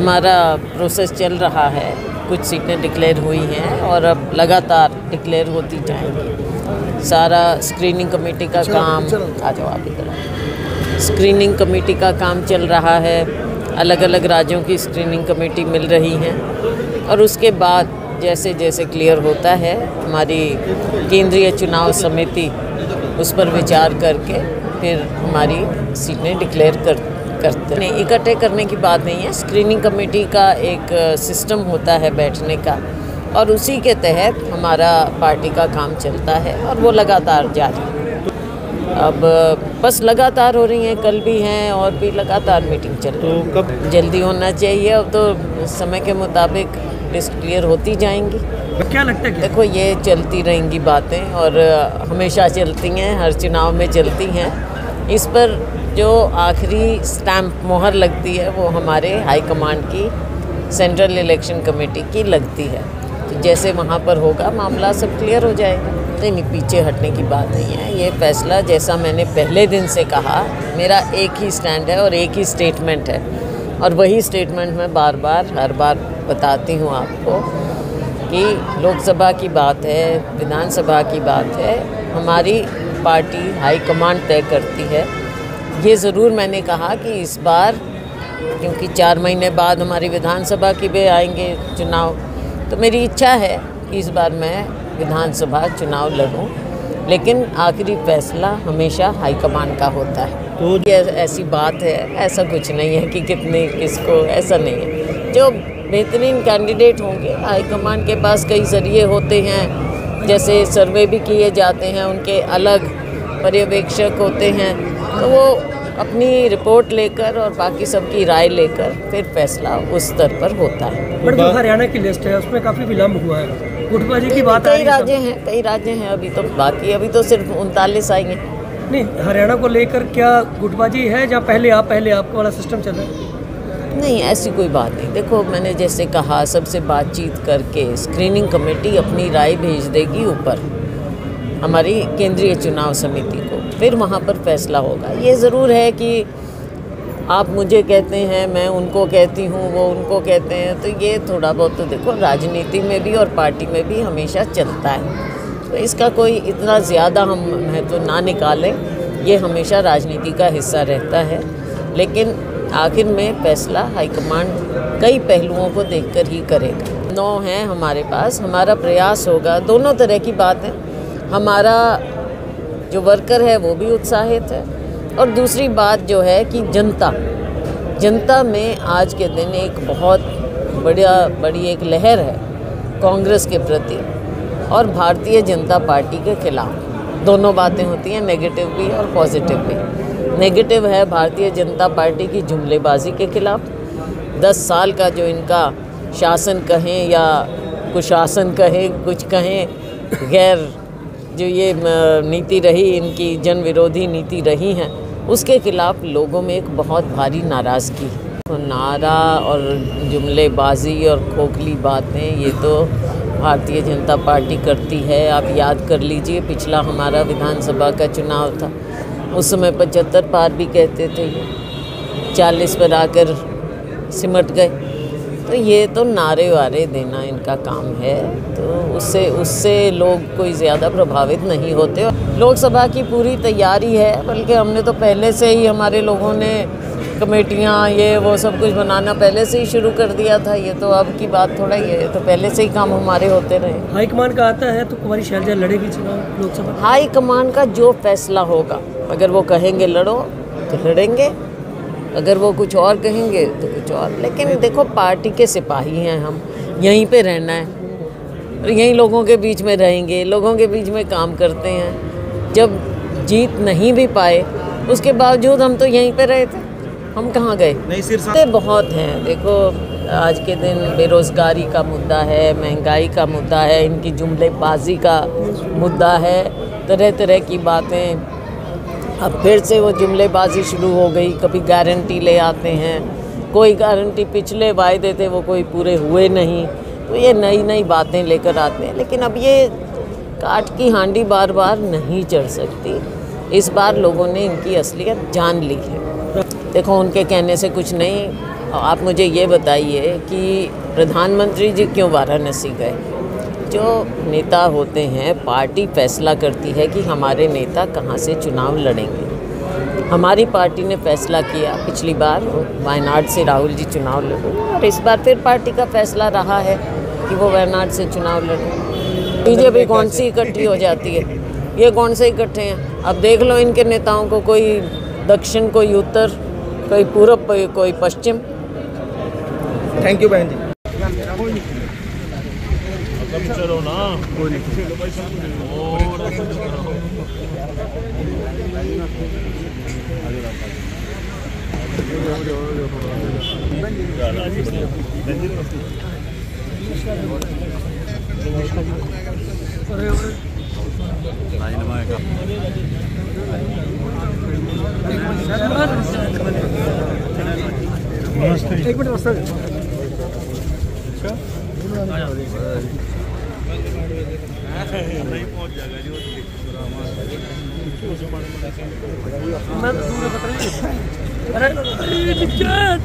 हमारा प्रोसेस चल रहा है, कुछ सीटें डिक्लेयर हुई हैं और अब लगातार डिक्लेयर होती जाएंगी। सारा स्क्रीनिंग कमेटी का काम, आ जाओ आप इधर, स्क्रीनिंग कमेटी का काम चल रहा है। अलग अलग राज्यों की स्क्रीनिंग कमेटी मिल रही हैं और उसके बाद जैसे जैसे क्लियर होता है हमारी केंद्रीय चुनाव समिति उस पर विचार करके फिर हमारी सीटें डिक्लेयर करते हैं। इकट्ठे करने की बात नहीं है, स्क्रीनिंग कमेटी का एक सिस्टम होता है बैठने का और उसी के तहत हमारा पार्टी का काम चलता है और वो लगातार जारी है। अब बस लगातार हो रही हैं, कल भी हैं और भी लगातार मीटिंग चल रही है। तो कब जल्दी होना चाहिए? अब तो समय के मुताबिक लिस्ट क्लियर होती जाएंगी। क्या लगता है? देखो, ये चलती रहेंगी बातें और हमेशा चलती हैं, हर चुनाव में चलती हैं। इस पर जो आखिरी स्टैम्प मोहर लगती है वो हमारे हाई कमांड की सेंट्रल इलेक्शन कमेटी की लगती है। तो जैसे वहाँ पर होगा मामला सब क्लियर हो जाएगा। नहीं, पीछे हटने की बात नहीं है। ये फैसला, जैसा मैंने पहले दिन से कहा, मेरा एक ही स्टैंड है और एक ही स्टेटमेंट है और वही स्टेटमेंट मैं बार बार हर बार बताती हूँ आपको कि लोकसभा की बात है, विधानसभा की बात है, हमारी पार्टी हाई कमांड तय करती है। ये ज़रूर मैंने कहा कि इस बार, क्योंकि 4 महीने बाद हमारी विधानसभा की भी आएंगे चुनाव, तो मेरी इच्छा है कि इस बार मैं विधानसभा चुनाव लड़ूं, लेकिन आखिरी फैसला हमेशा हाईकमान का होता है। तो ये ऐसी बात है, ऐसा कुछ नहीं है कि कितने किसको, ऐसा नहीं है। जो बेहतरीन कैंडिडेट होंगे, हाईकमान के पास कई जरिए होते हैं, जैसे सर्वे भी किए जाते हैं, उनके अलग पर्यवेक्षक होते हैं, तो वो अपनी रिपोर्ट लेकर और बाकी सबकी राय लेकर फिर फैसला उस स्तर पर होता है। बट जो हरियाणा की लिस्ट है उसमें काफ़ी विलम्ब हुआ है, गुटबाजी की बात कई राज्य हैं अभी तो बाकी, अभी तो सिर्फ 39 आई हैं। नहीं, हरियाणा को लेकर क्या गुटबाजी है जहाँ पहले आप वाला सिस्टम चल रहा है? नहीं, ऐसी कोई बात नहीं। देखो, मैंने जैसे कहा, सबसे बातचीत करके स्क्रीनिंग कमेटी अपनी राय भेज देगी ऊपर हमारी केंद्रीय चुनाव समिति को, फिर वहाँ पर फैसला होगा। ये ज़रूर है कि आप मुझे कहते हैं, मैं उनको कहती हूँ, वो उनको कहते हैं, तो ये थोड़ा बहुत तो देखो राजनीति में भी और पार्टी में भी हमेशा चलता है, तो इसका कोई इतना ज़्यादा हम महत्व ना निकालें। ये हमेशा राजनीति का हिस्सा रहता है, लेकिन आखिर में फैसला हाईकमांड कई पहलुओं को देखकर ही करेगा। 9 हैं हमारे पास, हमारा प्रयास होगा। दोनों तरह की बात है, हमारा जो वर्कर है वो भी उत्साहित है और दूसरी बात जो है कि जनता में आज के दिन एक बहुत बड़ी एक लहर है कांग्रेस के प्रति और भारतीय जनता पार्टी के खिलाफ। दोनों बातें होती हैं, नेगेटिव भी और पॉजिटिव भी। नेगेटिव है भारतीय जनता पार्टी की जुमलेबाजी के खिलाफ। 10 साल का जो इनका शासन कहें या कुशासन कहें, कुछ कहें, गैर जो ये नीति रही, इनकी जन विरोधी नीति रही हैं, उसके खिलाफ लोगों में एक बहुत भारी नाराज़गी है। तो नारा और जुमलेबाजी और खोखली बातें ये तो भारतीय जनता पार्टी करती है। आप याद कर लीजिए, पिछला हमारा विधानसभा का चुनाव था, उस समय 75 पार भी कहते थे, 40 पर आकर सिमट गए। तो ये तो नारे वारे देना इनका काम है, तो उससे लोग कोई ज़्यादा प्रभावित नहीं होते। लोकसभा की पूरी तैयारी है, बल्कि हमने तो पहले से ही, हमारे लोगों ने कमेटियाँ ये वो सब कुछ बनाना पहले से ही शुरू कर दिया था। ये तो अब की बात थोड़ा ही है, तो पहले से ही काम हमारे होते रहे। हाईकमान का आता है तो कुमारी शैलजा लड़ेगी चुनाव लोकसभा? हाईकमान का जो फैसला होगा, अगर वो कहेंगे लड़ो तो लड़ेंगे, अगर वो कुछ और कहेंगे तो कुछ और। लेकिन देखो, पार्टी के सिपाही हैं हम, यहीं पे रहना है और यहीं लोगों के बीच में रहेंगे, लोगों के बीच में काम करते हैं। जब जीत नहीं भी पाए उसके बावजूद हम तो यहीं पे रहे थे, हम कहाँ गए? नहीं, सिर्फ बहुत हैं। देखो, आज के दिन बेरोज़गारी का मुद्दा है, महंगाई का मुद्दा है, इनकी जुमलेबाजी का मुद्दा है, तरह तरह की बातें। अब फिर से वो जुमलेबाजी शुरू हो गई, कभी गारंटी ले आते हैं, कोई गारंटी पिछले वायदे थे वो कोई पूरे हुए नहीं, तो ये नई नई बातें लेकर आते हैं। लेकिन अब ये काट की हांडी बार बार नहीं चढ़ सकती। इस बार लोगों ने इनकी असलियत जान ली है। देखो, उनके कहने से कुछ नहीं आप मुझे ये बताइए कि प्रधानमंत्री जी क्यों वाराणसी गए? जो नेता होते हैं, पार्टी फैसला करती है कि हमारे नेता कहाँ से चुनाव लड़ेंगे। हमारी पार्टी ने फैसला किया पिछली बार वायनाड से राहुल जी चुनाव लड़े, और इस बार फिर पार्टी का फैसला रहा है कि वो वायनाड से चुनाव लड़े। बीजेपी कौन सी इकट्ठी हो जाती है? ये कौन से इकट्ठे हैं? अब देख लो इनके नेताओं को, कोई दक्षिण, कोई उत्तर, कोई पूर्व, कोई पश्चिम। थैंक यू बहन जी। चलो ना एक मिनट बस नहीं पहुंच जाएगा जी। मैं तो दूर बता अरे दिक्कत